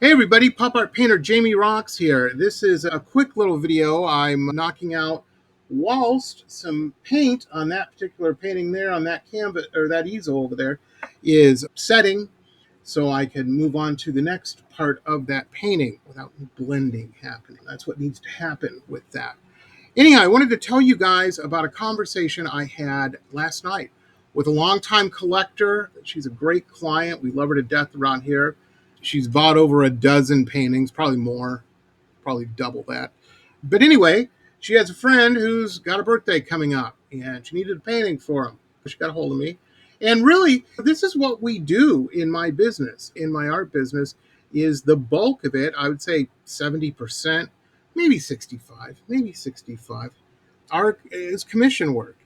Hey everybody, pop art painter Jamie Roxx here. This is a quick little video I'm knocking out whilst some paint on that particular painting there on that canvas or that easel over there is setting, so I can move on to the next part of that painting without blending happening. That's what needs to happen with that. Anyhow, I wanted to tell you guys about a conversation I had last night with a longtime collector. She's a great client. We love her to death around here. She's bought over a dozen paintings, probably more, probably double that. But anyway, she has a friend who's got a birthday coming up, and she needed a painting for him. She got a hold of me. And really, this is what we do in my business, in my art business, is the bulk of it, I would say 70%, maybe 65, art is commission work,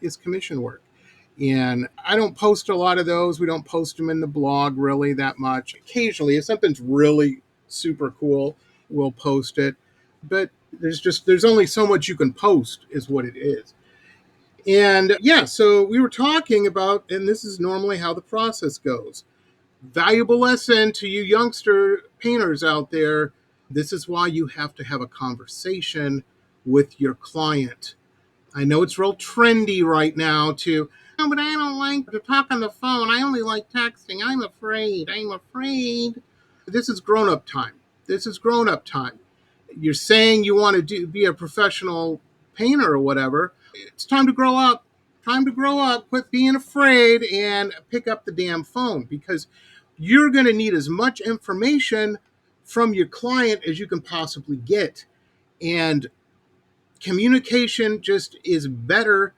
And I don't post a lot of those. We don't post them in the blog really that much. Occasionally, if something's really super cool, we'll post it. But there's only so much you can post is what it is. And yeah, so we were talking about, and this is normally how the process goes. Valuable lesson to you youngster painters out there. This is why you have to have a conversation with your client. I know it's real trendy right now to, oh, but I don't like to talk on the phone. I only like texting. I'm afraid. This is grown-up time. You're saying you want to be a professional painter or whatever. It's time to grow up. Quit being afraid and pick up the damn phone, because you're going to need as much information from your client as you can possibly get. And communication just is better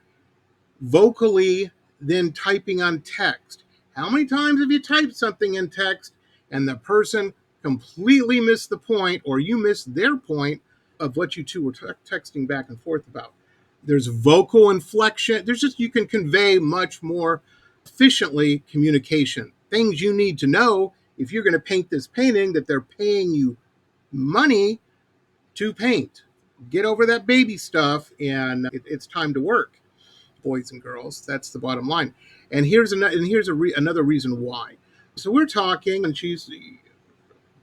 vocally than typing on text. How many times have you typed something in text and the person completely missed the point, or you missed their point of what you two were texting back and forth about? There's vocal inflection. You can convey much more efficiently communication. Things you need to know if you're going to paint this painting that they're paying you money to paint. Get over that baby stuff, and it's time to work, boys and girls. That's the bottom line. And here's another reason why. So we're talking, and she's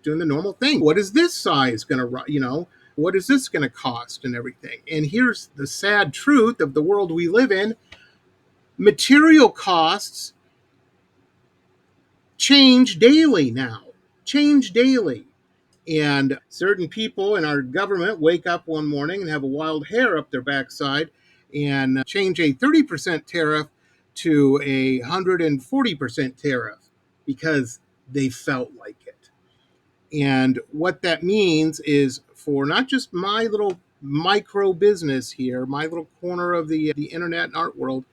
doing the normal thing. What is this size going to, what is this going to cost and everything? And here's the sad truth of the world we live in. Material costs change daily now. And certain people in our government wake up one morning and have a wild hair up their backside and change a 30% tariff to a 140% tariff because they felt like it. And what that means is, for not just my little micro business here, my little corner of the internet and art world,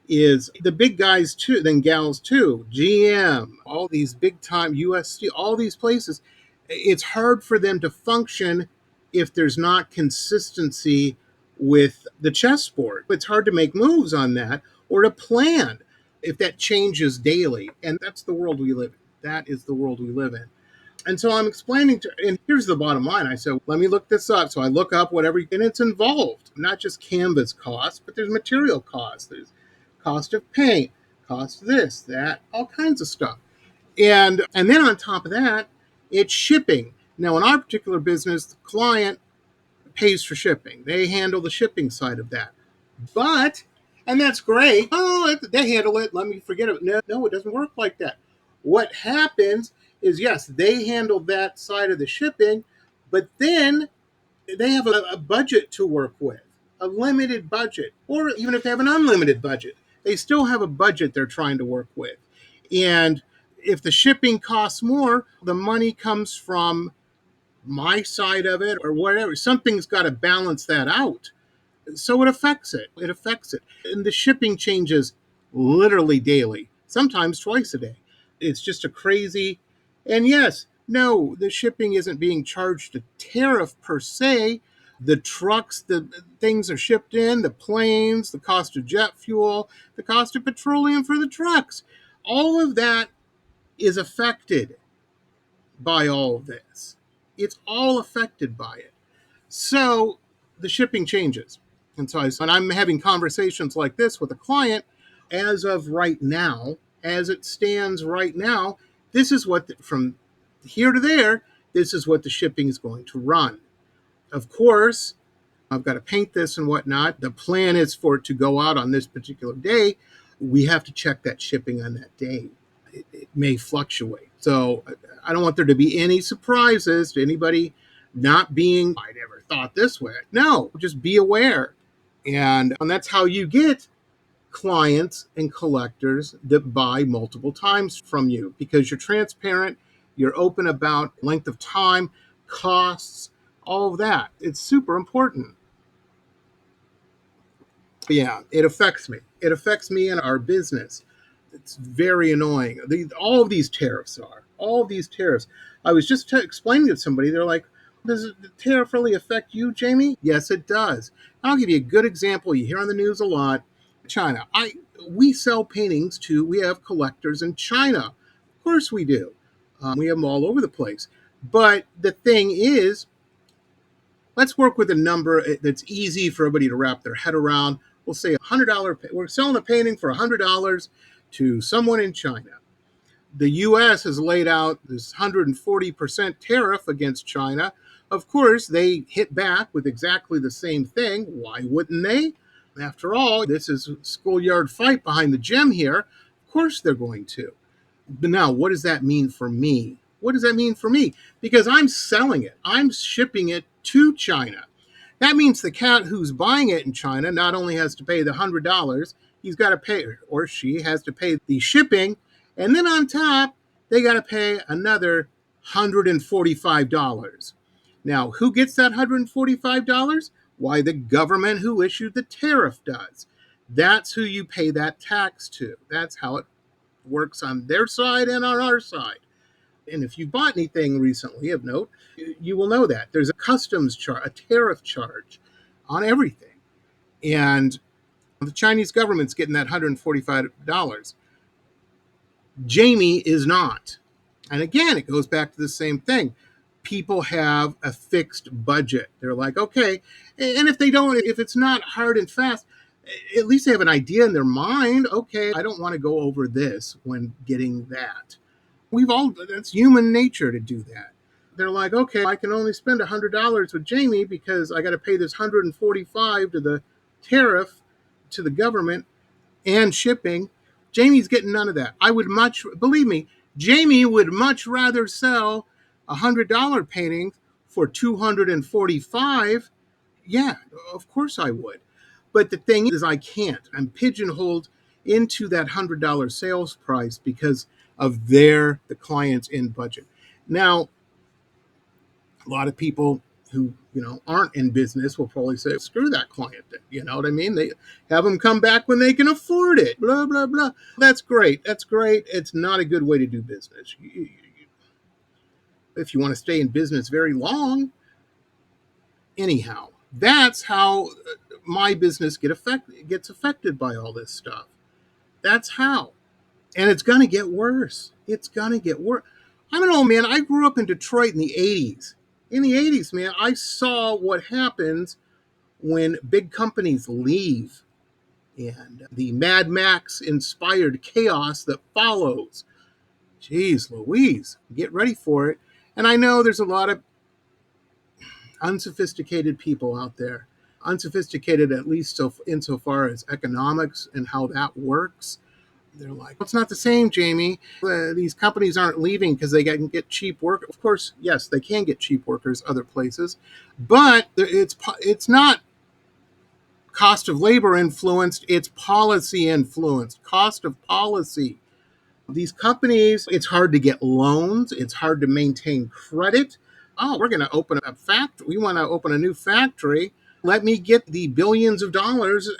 is the big guys too, then gals too, GM, all these big time USC, all these places. It's hard for them to function if there's not consistency with the chessboard. It's hard to make moves on that or to plan if that changes daily. And that's the world we live in. That is the world we live in. And so I'm explaining and here's the bottom line. I said, let me look this up. So I look up whatever, and it's involved, not just canvas costs, but there's material costs. There's cost of paint, cost of this, that, all kinds of stuff. And then on top of that, it's shipping. Now, in our particular business, the client pays for shipping. They handle the shipping side of that. But, and that's great. Oh, they handle it. Let me forget it. No, it doesn't work like that. What happens is, yes, they handle that side of the shipping, but then they have a budget to work with, a limited budget, or even if they have an unlimited budget, they still have a budget they're trying to work with. And if the shipping costs more, the money comes from my side of it or whatever. Something's got to balance that out. So it affects it. And the shipping changes literally daily, sometimes twice a day. It's just a crazy. And yes, no, the shipping isn't being charged a tariff per se. The trucks, the things are shipped in, the planes, the cost of jet fuel, the cost of petroleum for the trucks. All of that is affected by all of this. It's all affected by it. So the shipping changes. And so when I'm having conversations like this with a client, as of right now, as it stands right now, this is what, from here to there, this is what the shipping is going to run. Of course, I've got to paint this and whatnot. The plan is for it to go out on this particular day. We have to check that shipping on that day. It may fluctuate. So I don't want there to be any surprises to anybody not being, I never thought this way. No, just be aware. And that's how you get clients and collectors that buy multiple times from you, because you're transparent, you're open about length of time, costs, all of that. It's super important. Yeah, it affects me. It affects me and our business. It's very annoying. All of these tariffs are. All of these tariffs. I was just explaining to somebody, they're like, does the tariff really affect you, Jamie? Yes, it does. I'll give you a good example. You hear on the news a lot. China. We sell paintings to, we have collectors in China. Of course we do. We have them all over the place. But the thing is, let's work with a number that's easy for everybody to wrap their head around. We'll say $100. We're selling a painting for $100 to someone in China. The U.S. has laid out this 140% tariff against China. Of course, they hit back with exactly the same thing. Why wouldn't they? After all, this is a schoolyard fight behind the gym here. Of course, they're going to. But now, what does that mean for me? What does that mean for me? Because I'm selling it, I'm shipping it to China. That means the cat who's buying it in China not only has to pay the $100, he's got to pay, or she has to pay the shipping. And then on top, they got to pay another $145. Now, who gets that $145? Why, the government who issued the tariff does. That's who you pay that tax to. That's how it works on their side and on our side. And if you bought anything recently of note, you will know that there's a customs charge, a tariff charge on everything. And the Chinese government's getting that $145. Jamie is not. And again, it goes back to the same thing. People have a fixed budget. They're like, okay, and if they don't, if it's not hard and fast, at least they have an idea in their mind. Okay, I don't want to go over this when getting that. That's human nature to do that. They're like, okay, I can only spend $100 with Jamie because I got to pay this 145 to the tariff to the government and shipping. Jamie's getting none of that. Believe me, Jamie would much rather sell $100 painting for 245. Yeah, of course I would. But the thing is, I can't. I'm pigeonholed into that $100 sales price because of the client's in budget. Now, a lot of people who aren't in business will probably say, screw that client. You know what I mean? They have them come back when they can afford it. Blah blah blah. That's great. That's great. It's not a good way to do business. If you want to stay in business very long, anyhow, that's how my business gets affected by all this stuff. That's how. And it's going to get worse. It's going to get worse. I'm an old man. I grew up in Detroit in the 80s. In the 80s, man, I saw what happens when big companies leave and the Mad Max inspired chaos that follows. Jeez Louise, get ready for it. And I know there's a lot of unsophisticated people out there, unsophisticated at least insofar as economics and how that works. They're like, it's not the same, Jamie. These companies aren't leaving because they can get cheap work. Of course, yes, they can get cheap workers other places, but it's not cost of labor influenced, it's policy influenced, cost of policy. These companies, it's hard to get loans, it's hard to maintain credit. Oh, we're going to open a factory. We want to open a new factory. Let me get the billions of dollars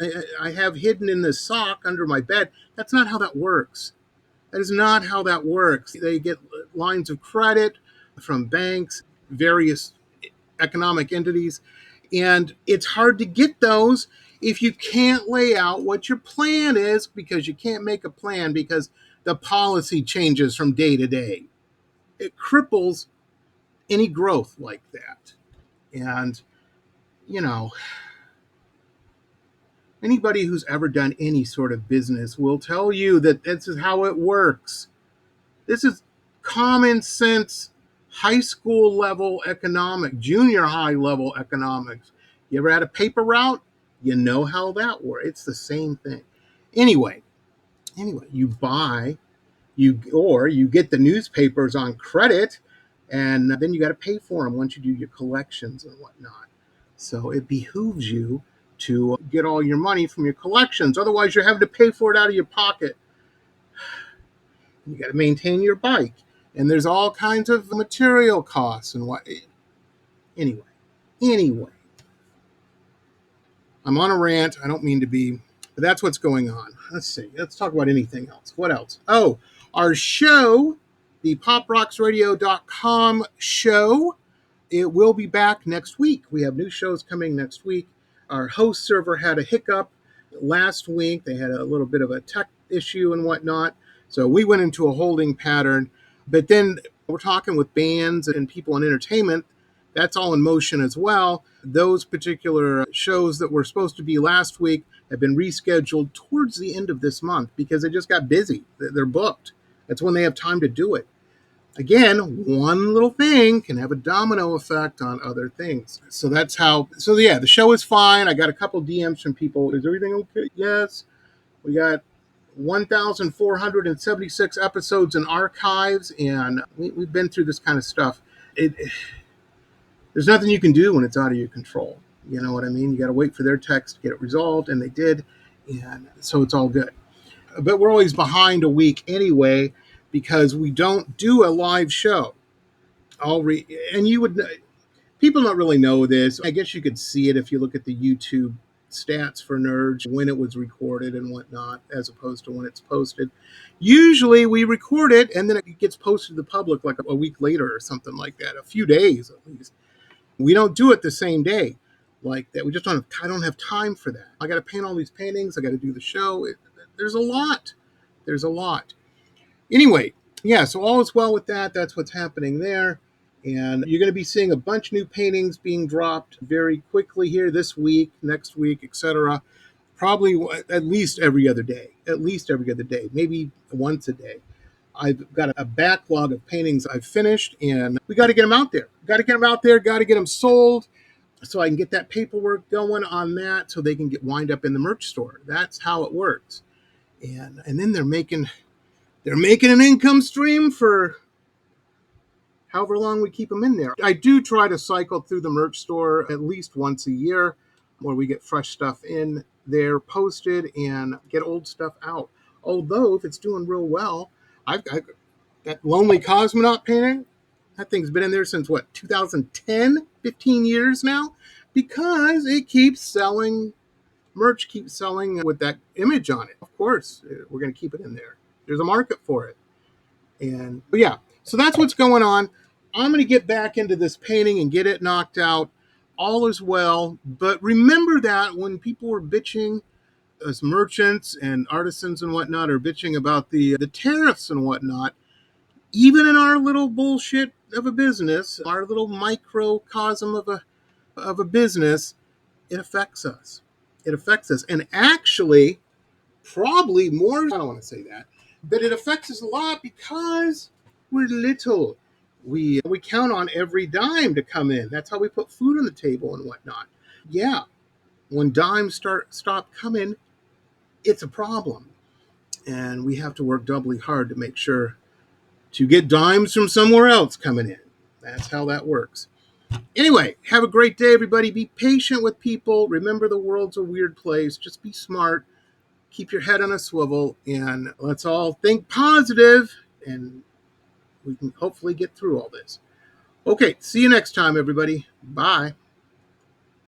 I have hidden in this sock under my bed. That's not how that works. That is not how that works. They get lines of credit from banks, various economic entities, and it's hard to get those if you can't lay out what your plan is, because you can't make a plan because the policy changes from day to day. It cripples any growth like that. And, you know, anybody who's ever done any sort of business will tell you that this is how it works. This is common sense high school level economics, junior high level economics. You ever had a paper route? You know how that works. It's the same thing. Anyway, you buy, you get the newspapers on credit, and then you got to pay for them once you do your collections and whatnot. So it behooves you to get all your money from your collections. Otherwise, you're having to pay for it out of your pocket. You got to maintain your bike, and there's all kinds of material costs and what. Anyway, I'm on a rant. I don't mean to be, but that's what's going on. Let's see. Let's talk about anything else. What else? Oh, our show, the poproxradio.com show, it will be back next week. We have new shows coming next week. Our host server had a hiccup last week. They had a little bit of a tech issue and whatnot. So we went into a holding pattern. But then we're talking with bands and people in entertainment. That's all in motion as well. Those particular shows that were supposed to be last week have been rescheduled towards the end of this month because they just got busy. They're booked. That's when they have time to do it. Again, one little thing can have a domino effect on other things. So that's how, so yeah, the show is fine. I got a couple DMs from people. Is everything okay? Yes. We got 1,476 episodes in archives, and we've been through this kind of stuff. There's nothing you can do when it's out of your control. You know what I mean? You got to wait for their text to get it resolved, and they did. And so it's all good. But we're always behind a week anyway because we don't do a live show. And you would, people don't really know this. I guess you could see it if you look at the YouTube stats for Nerds, when it was recorded and whatnot, as opposed to when it's posted. Usually we record it and then it gets posted to the public like a week later or something like that, a few days at least. We don't do it the same day like that. We just I don't have time for that. I got to paint all these paintings. I got to do the show. There's a lot. Anyway, yeah, so all is well with that. That's what's happening there. And you're going to be seeing a bunch of new paintings being dropped very quickly here this week, next week, etc. Probably at least every other day, maybe once a day. I've got a backlog of paintings I've finished, and we got to get them out there. Got to get them sold so I can get that paperwork going on that so they can get wind up in the merch store. That's how it works. And then they're making an income stream for however long we keep them in there. I do try to cycle through the merch store at least once a year where we get fresh stuff in there posted and get old stuff out. Although if it's doing real well, I've got that Lonely Cosmonaut painting. That thing's been in there since 2010, 15 years now, because it keeps selling. Merch keeps selling with that image on it. Of course, we're going to keep it in there. There's a market for it. But yeah, so that's what's going on. I'm going to get back into this painting and get it knocked out. All is well. But remember that when people were bitching, as merchants and artisans and whatnot are bitching about the tariffs and whatnot, even in our little bullshit of a business, our little microcosm of a business, it affects us. And actually, probably more, I don't want to say that, but it affects us a lot because we're little. We count on every dime to come in. That's how we put food on the table and whatnot. Yeah, when dimes stop coming, it's a problem. And we have to work doubly hard to make sure to get dimes from somewhere else coming in. That's how that works. Anyway, have a great day, everybody. Be patient with people. Remember, the world's a weird place. Just be smart. Keep your head on a swivel, and let's all think positive, and we can hopefully get through all this. Okay, see you next time, everybody. Bye.